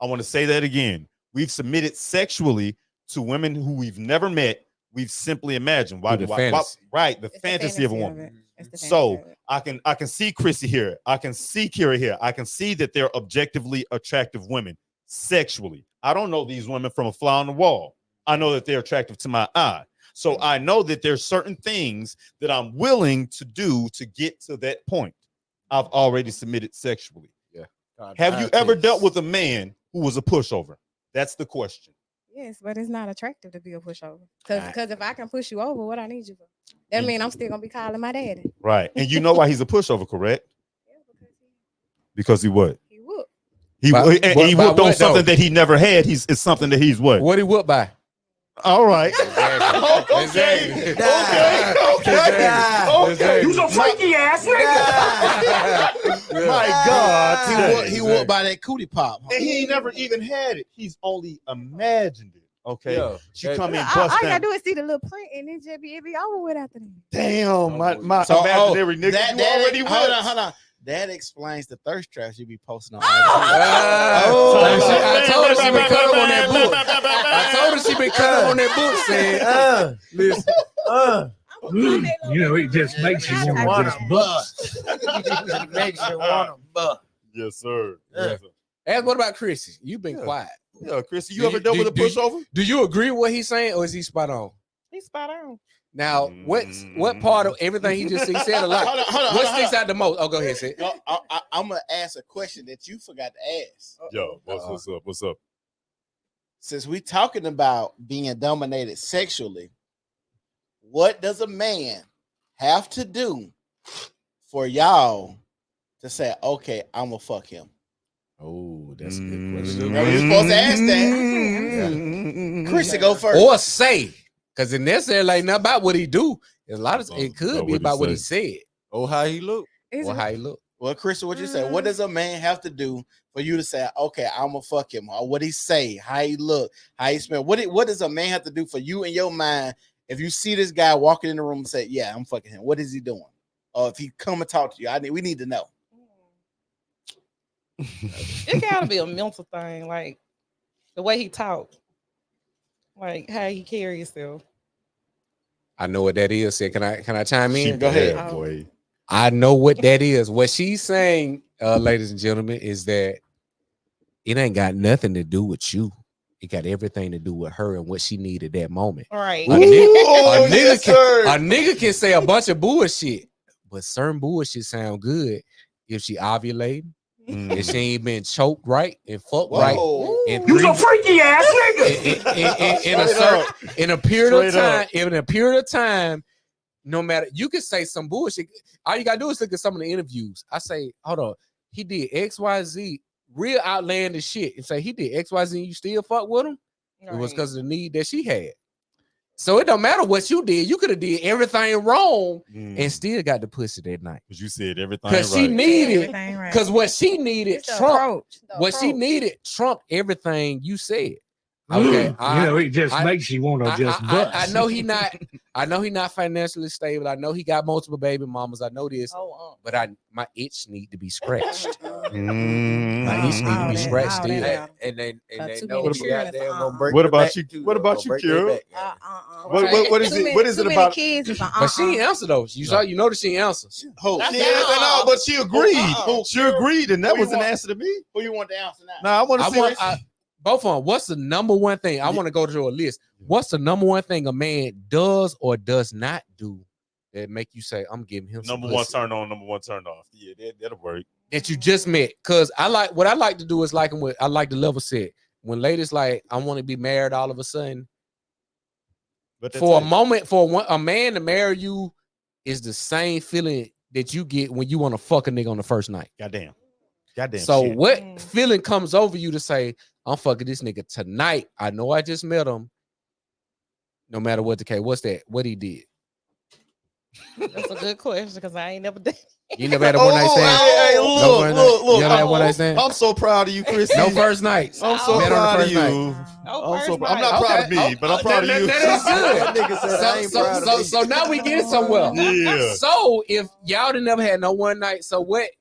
I want to say that again. We've submitted sexually to women who we've never met. We've simply imagined. Why? Right, the fantasy of a woman. So I can see Chrissy here. I can see Kira here. I can see that they're objectively attractive women sexually. I don't know these women from a fly on the wall. I know that they're attractive to my eye. So I know that there's certain things that I'm willing to do to get to that point. I've already submitted sexually. Yeah. Have you ever dealt with a man who was a pushover? That's the question. Yes, but it's not attractive to be a pushover. Because if I can push you over, what I need you for? That means I'm still gonna be calling my daddy. Right. And you know why he's a pushover, correct? Yeah, because he what? He whooped. He whooped on something that he never had. It's something that he's what? What he whooped by? All right. Exactly. Okay. You some freaky ass nigga. My God. He whooped by that cootie pop. And he never even had it. He's only imagined it. Okay. Yeah. She come in All bust you down. gotta do is see the little print and then just be over with after that. Damn, my imaginary nigga. That you already hold on. That explains the thirst traps you be posting on. I told her she been cut up on that book. I told her she been cut up on that book. Saying, listen, You know, it just makes you want to just bust. It makes you want to bust. Yes, sir. And what about Chrissy? You've been quiet. Yeah, Chrissy, you ever dealt with a pushover? Do you agree with what he's saying, or is he spot on? He's spot on. Now, what part of everything he said a lot? What sticks out the most? Oh, go ahead, Sid. I'm gonna ask a question that you forgot to ask. Yo, what's up? What's up? Since we talking about being dominated sexually, what does a man have to do for y'all to say, okay, I'm gonna fuck him? Oh, that's a good question. You're supposed to ask that. Chrissy, go first. Or say, because it necessarily ain't nothing about what he do. There's a lot of it could be about what he said. Or how he look. Or how he look. Well, Chrissy, what you say? What does a man have to do for you to say, okay, I'm gonna fuck him? Or what he say, how he look, how he smell? What does a man have to do for you in your mind if you see this guy walking in the room and say, yeah, I'm fucking him? What is he doing? Or if he come and talk to you, we need to know. It gotta be a mental thing, like the way he talk, like how he carry himself. I know what that is. Can I chime in? Go ahead, boy. I know what that is. What she's saying, ladies and gentlemen, is that it ain't got nothing to do with you. It got everything to do with her and what she needed that moment. All right. A nigga can say a bunch of bullshit, but certain bullshit sound good if she ovulating. If she ain't been choked right and fucked right, and You some freaky ass nigga. in a period of time, no matter, you can say some bullshit. All you gotta do is look at some of the interviews. I say, hold on, he did XYZ, real outlandish shit, and say he did XYZ and you still fuck with him. Right. It was because of the need that she had. So it don't matter what you did. You could have did everything wrong and still got the pussy that night. Because you said everything because she needed. Because what she needed trumped. What she needed trumped everything you said. Okay, it just makes you want to just bust. I know he not. I know he not financially stable. I know he got multiple baby mamas. I know this, but my itch need to be scratched. My itch need to be scratched still. And they know we out there gonna break. What about you? What about you, Kira? What is it? What is it about? But she ain't answer though. You notice she answered. She answered but she agreed. She agreed, and that was an answer to me. Who you want to answer now? No, I want to see. Both of them. What's the number one thing? I want to go through a list. What's the number one thing a man does or does not do that make you say, I'm giving him number one turn on, number one turn off? Yeah, that'll work. That you just met. Because I like to do is like I like the level set. When ladies like, I want to be married all of a sudden. But for a moment, a man to marry you is the same feeling that you get when you want to fuck a nigga on the first night. Goddamn. So what feeling comes over you to say, I'm fucking this nigga tonight? I know I just met him. No matter what the case, what's that? What he did? That's a good question because I ain't never done. You never had a one night stand. Hey, look. You never had one night stand? I'm so proud of you, Chris. No first nights. I'm so proud of you. I'm not proud of me, but I'm proud of you. That is good. So now we get somewhere. Yeah. So if y'all done never had no one night, so what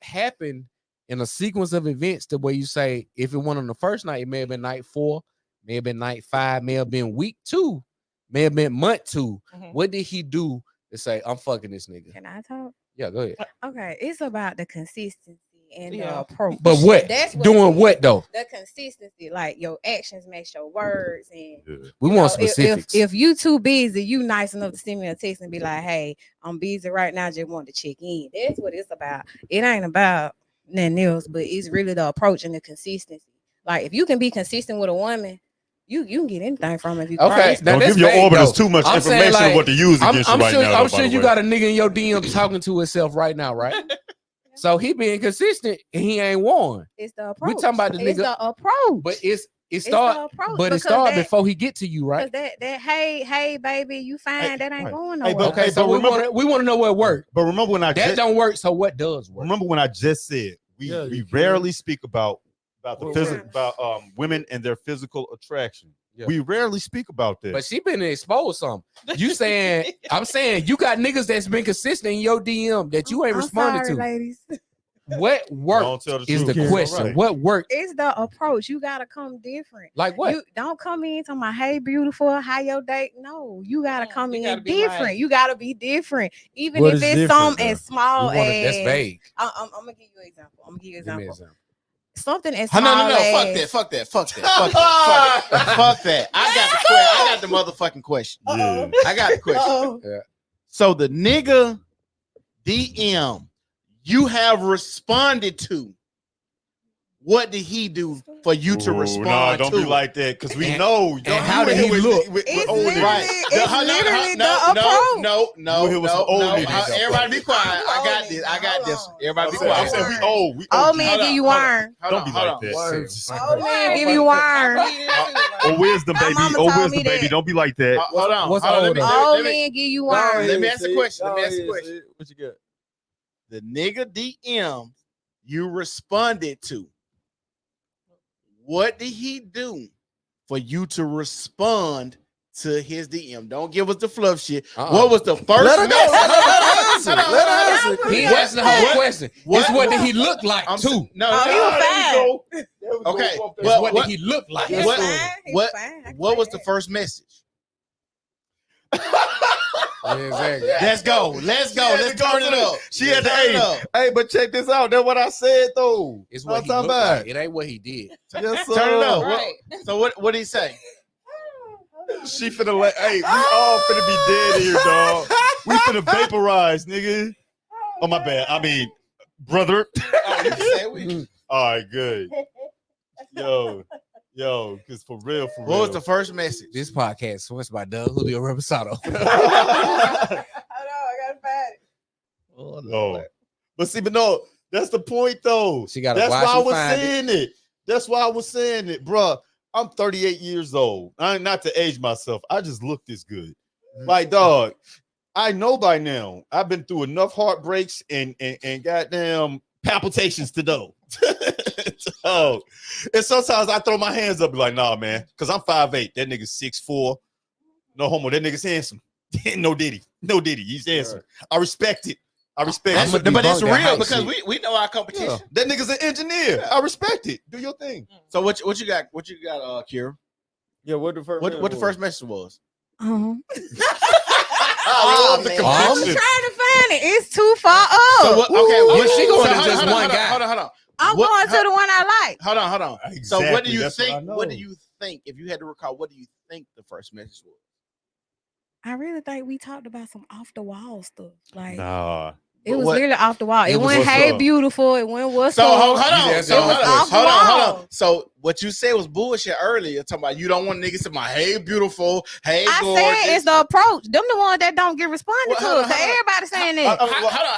happened in a sequence of events the way you say, if it went on the first night, it may have been night 4, may have been night 5, may have been week 2, may have been month 2. What did he do to say, I'm fucking this nigga? Can I talk? Yeah, go ahead. Okay, it's about the consistency and the approach. But what? That's doing what though? The consistency, like your actions match your words, and we want specifics. If you too busy, you nice enough to send me a text and be like, "Hey, I'm busy right now. Just want to check in." That's what it's about. It ain't about nothing else, but it's really the approach and the consistency. Like if you can be consistent with a woman, you can get anything from it. If you okay, don't give your orbiters too much information like, of what to use against you right now. I'm sure you got a nigga in your DM talking to himself right now, right? So he being consistent and he ain't won. It's the approach. We talking about the nigga. It's the approach. But it start before he get to you, right? That hey baby, you fine? That ain't going nowhere. Okay, so we want to know what worked. But remember when don't work. So what does work? Remember when I just said we rarely speak about the physical about women and their physical attraction. Yeah. We rarely speak about that. But she been exposed some. You saying I'm saying you got niggas that's been consistent in your DM that you ain't responded to. Ladies. What worked is the question. Right. What worked? It's the approach. You gotta come different. Like what? You don't come in talking about, hey, beautiful, how your date? No, you gotta come in different. Right. You gotta be different. Even if it's something as small as that's vague. I'm gonna give you an example. Something as small no. as... Fuck that. I got the motherfucking question. Yeah. I got the question. Yeah. So the nigga DM you have responded to, what did he do for you to respond no, don't to? Be like that, because we know. And how did he look? It's literally the approach. No. Everybody be quiet. I got this. Everybody be quiet. I'm saying we old. Old man give you wine. Don't be like that. Old man give you wine. Oh, wisdom, baby. Oh, wisdom, baby. Don't be like that. Hold on. Old man give you wine. Let me ask the question. What you got? The nigga DM you responded to. What did he do for you to respond to his DM? Don't give us the fluff shit. What was the first message? Let her answer. He asked the whole question. What did he look like too? No, he was fine. Okay. What did he look like? What was the first message? Exactly. Let's go. Let's turn it up. She had to hey, but check this out. That's what I said though. It's what he looked like. It ain't what he did. Yes, sir. Turn it up. Right. So what did he say? She finna hey, we all finna be dead here, dog. We finna vaporize, nigga. Oh my bad. I mean, brother. All right, good. Yo, because for real. What was the first message? This podcast sponsored by Doug Julio Reposado. I know, I gotta find it. Oh, no. But no, that's the point though. That's why I was saying it. That's why I was saying it, bro. I'm 38 years old. I'm not to age myself. I just look this good. Like, dog, I know by now. I've been through enough heartbreaks and goddamn palpitations to know. Oh, and sometimes I throw my hands up, be like, nah, man, because I'm 5'8". That nigga's 6'4". No homo. That nigga's handsome. No diddy. He's handsome. I respect it. But that's real because we know our competition. Yeah. That nigga's an engineer. I respect it. Do your thing. So what you got? What you got, Kira? Yeah, what the first message was? I'm trying to find it. It's too far up. So okay, she going to just one guy. Hold on. I'm going to the one I like. Hold on. Exactly. So what do you think? What do you think? If you had to recall, what do you think the first message was? I really think we talked about some off the wall stuff. Like, nah. It was really off the wall. It went, hey, beautiful. It went, what's up? Hold on. So what you said was bullshit earlier. Talking about you don't want niggas to my hey, beautiful, hey, gorgeous. I said it's the approach. Them the ones that don't get responded to. Everybody saying that.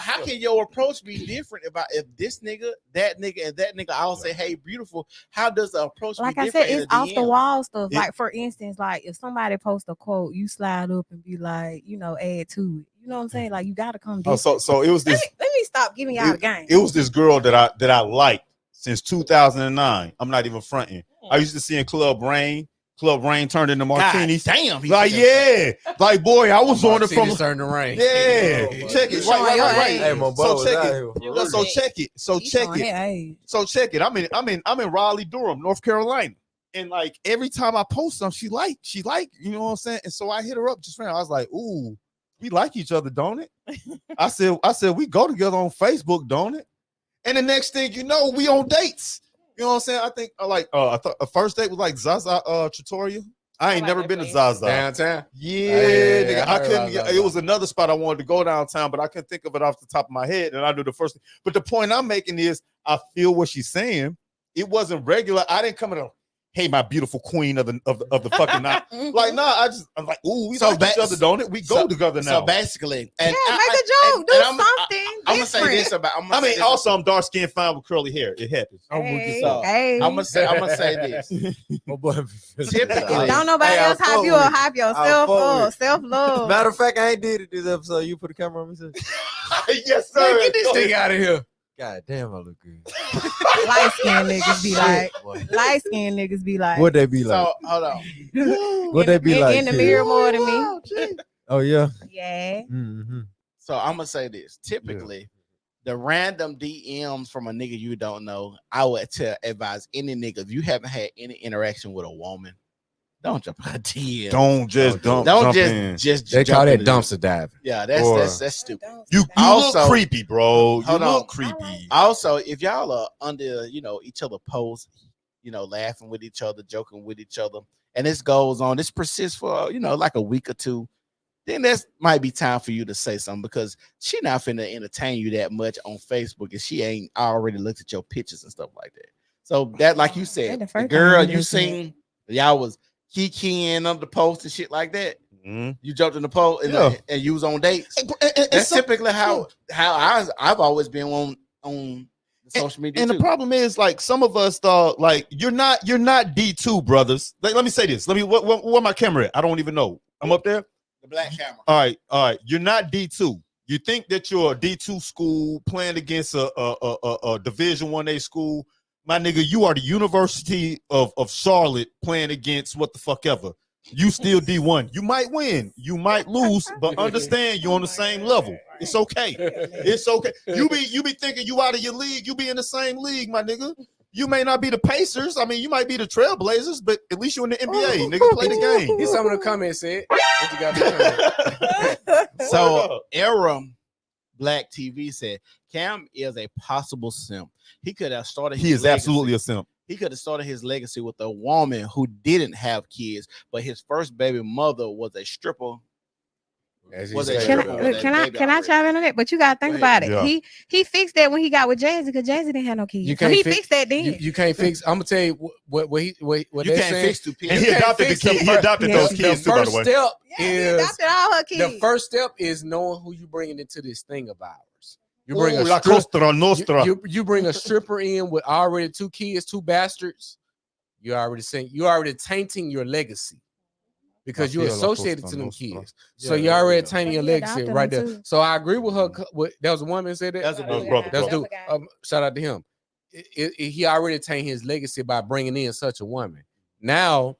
How can your approach be different if this nigga, that nigga, and that nigga all say hey, beautiful? How does the approach be different? Like I said, it's off the wall stuff. Like for instance, like if somebody posts a quote, you slide up and be like, add to it. You know what I'm saying? Like you gotta come. So it was this. Let me stop giving y'all a game. It was this girl that I liked since 2009. I'm not even fronting. I used to see in Club Club Rain turned into martinis. God damn, Like, yeah. Like, boy, I was on it from Turn the rain. Yeah. Check it. Right. Hey, my boy So was check out it. here. Yeah, so check it. So check it. So check it. I'm in Raleigh, Durham, North Carolina. And like every time I post something, she like, you know what I'm saying? And so I hit her up just now. I was like, ooh, we like each other, don't it? I said, we go together on Facebook, don't it? And the next thing you know, we on dates. You know what I'm saying? I think I thought a first date was like Zaza Trattoria. I ain't never been to Zaza. Downtown? Yeah, nigga. I couldn't. Zaza. It was another spot I wanted to go downtown, but I couldn't think of it off the top of my head. And I knew the first thing. But the point I'm making is I feel what she's saying. It wasn't regular. I didn't come in hey, my beautiful queen of the fucking night. Like, nah, I'm like, ooh, we like each other, don't it? We go together now. So basically, and make a joke, do something. I'm gonna say this about. Also, I'm dark skinned, fine with curly hair. It happens. Hey. I'm gonna say this. My boy. Typically, Don't nobody else hype you up. Hype yourself up. Self love. Matter of fact, I ain't did it this episode. You put the camera on me, sir. Yes, sir. Man, get this thing out of here. God damn, I look good. Light skinned niggas be like. Light skinned niggas be like. What they be like? So hold on. What they be like? In the mirror more than me. Oh yeah. Yeah. Mm-hmm. So I'm gonna say this. Typically, the random DMs from a nigga you don't know, I would advise any nigga if you haven't had any interaction with a woman, don't jump on DM. Don't just Don't jump in. just They call jump that in the dumpster diving. Yeah, Or- that's stupid. You Also- look creepy, bro. You Hold on. look creepy. Also, if y'all are under, each other posts, laughing with each other, joking with each other, and this goes on, this persists for, like a week or two, then that might be time for you to say something because she not finna entertain you that much on Facebook and she ain't already looked at your pictures and stuff like that. So that, like you said, the girl you seen, y'all was kikiing on the post and shit like that. Mm-hmm. You jumped in the post and you was on dates. That's typically how I've always been on social media. And the problem is, like, some of us thought, like, you're not D2 brothers. Like, let me say this. Where my camera at? I don't even know. I'm up there. The black camera. All right. You're not D2. You think that you're a D2 school playing against a Division 1A school. My nigga, you are the University of Charlotte playing against what the fuck ever. You still D1. You might win. You might lose, but understand you're on the same level. It's okay. It's okay. You be thinking you out of your league. You be in the same league, my nigga. You may not be the Pacers. I mean, you might be the Trailblazers, but at least you're in the NBA. Nigga, play the game. Here's some of the comments said. What you got to comment? So, Era Black TV said Cam is a possible simp. He could have started. He is absolutely a simp. He could have started his legacy with a woman who didn't have kids, but his first baby mother was a stripper. Can I chime in on that? But you gotta think about it. Yeah. He fixed that when he got with Jazzy because Jazzy didn't have no kids. He fixed that then. You can't fix. I'm gonna tell you what you can't fix two kids. And he adopted the kid. He adopted those kids too, by the way. He adopted all her kids. The first step is knowing who you bringing into this thing of ours. You bring you bring a stripper in with already 2 kids, 2 bastards. You already tainting your legacy. Because you're associated to them kids. So you're already tainting your legacy right there. So I agree with her. There was a woman that said that. That's a brother. That's dude. Shout out to him. He already tainted his legacy by bringing in such a woman. Now,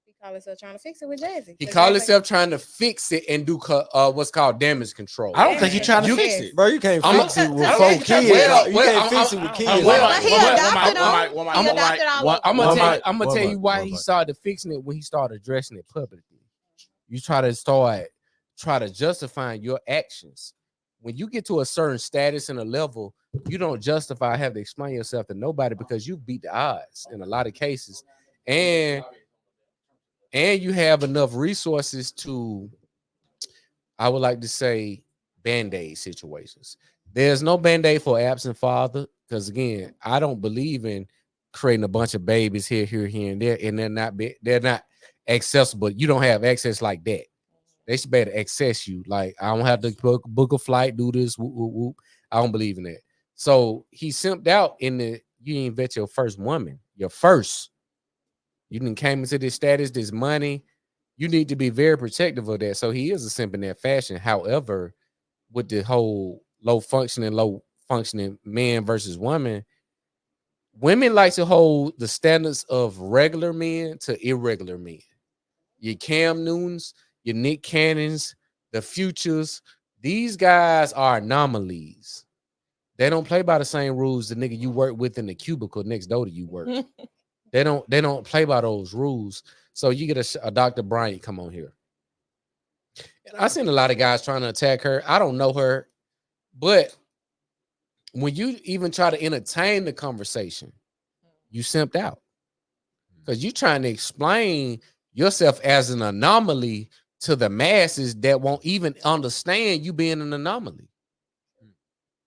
he called himself trying to fix it with Jazzy. He called himself trying to fix it and do what's called damage control. I don't think he's trying to fix it. Bro, you can't fix it with 4 kids. You can't fix it with kids. I'm gonna tell you why he started fixing it when he started addressing it publicly. You try to justify your actions. When you get to a certain status and a level, you don't justify having to explain yourself to nobody because you beat the odds in a lot of cases, and you have enough resources to, I would like to say, band-aid situations. There's no band-aid for absent father because, again, I don't believe in creating a bunch of babies here, and there, and they're not accessible. You don't have access like that. They should be able to access you. Like, I don't have to book a flight, do this, whoop, whoop, whoop. I don't believe in that. So he simped out in the, you didn't vet your first woman, your first. You didn't came into this status, this money. You need to be very protective of that. So he is a simp in that fashion. However, with the whole low functioning man versus woman, women like to hold the standards of regular men to irregular men. Your Cam Newtons, your Nick Cannons, the Futures. These guys are anomalies. They don't play by the same rules the nigga you work with in the cubicle next door to you work. They don't play by those rules. So you get a Dr. Bryant come on here. And I've seen a lot of guys trying to attack her. I don't know her, but when you even try to entertain the conversation, you simped out. Because you're trying to explain yourself as an anomaly to the masses that won't even understand you being an anomaly.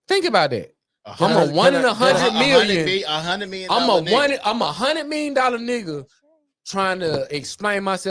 Think about that. I'm a 1 in 100 million. I'm a $100 million nigga trying to explain myself